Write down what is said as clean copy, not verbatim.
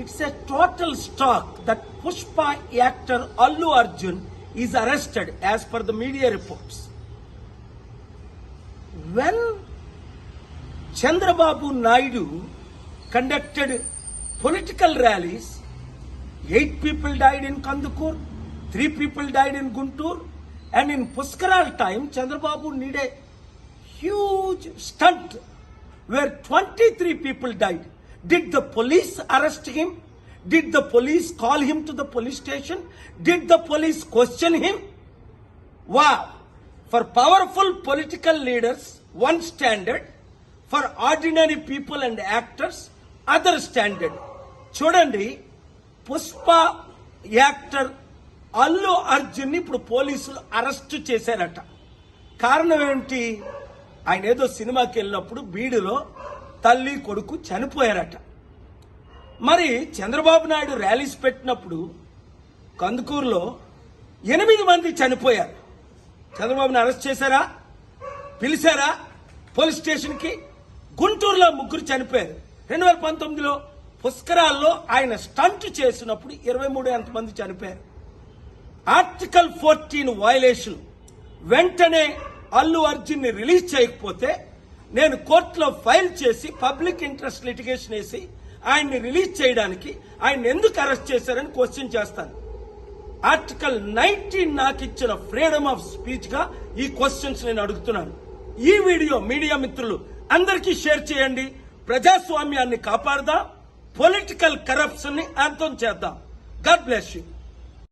It's a total shock that Pushpa actor Allu Arjun is arrested as per the media reports. When Chandrababu Naidu conducted political rallies, 8 people died in Kandukur, 3 people died in Guntur, and in Puskaral time, Chandrababu needed a huge stunt where 23 people died. Did the police arrest him? Did the police call him to the police station? Did the police question him? Wow! For powerful political leaders, one standard. For ordinary people and actors, other standard. చూడండి, Pushpa actor Allu Arjun ని ఇప్పుడు పోలీసులు arrest చేశారట. కారణం ఏంటి? ఆయన ఏదో సినిమాకి వెళ్ళినప్పుడు బీడులో తల్లి కొడుకు చనిపోయారట. మరి చంద్రబాబు నాయుడు ర్యాలీస్ పెట్టినప్పుడు కందుకూరులో 8 మంది చనిపోయారు. చంద్రబాబుని అరెస్ట్ చేశారా? పిలిచారా పోలీస్ స్టేషన్ కి? గుంటూరులో 3 చనిపోయారు. 2019లో పుష్కరాల్లో ఆయన స్టంట్ చేసినప్పుడు 23 మంది చనిపోయారు. Article 14 violation. వెంటనే అల్లు అర్జున్ ని రిలీజ్ చేయకపోతే నేను కోర్టులో ఫైల్ చేసి పబ్లిక్ ఇంట్రెస్ట్ లిటిగేషన్ వేసి ఆయన్ని రిలీజ్ చేయడానికి ఆయన ఎందుకు అరెస్ట్ చేశారని క్వశ్చన్ చేస్తాను. ఆర్టికల్ 19 నాకు ఇచ్చిన ఫ్రీడమ్ ఆఫ్ స్పీచ్ గా ఈ క్వశ్చన్స్ నేను అడుగుతున్నాను. ఈ వీడియో మీడియా మిత్రులు అందరికీ షేర్ చేయండి. ప్రజాస్వామ్యాన్ని కాపాడదాం, పొలిటికల్ కరప్షన్ ని అంతం చేద్దాం. God bless you.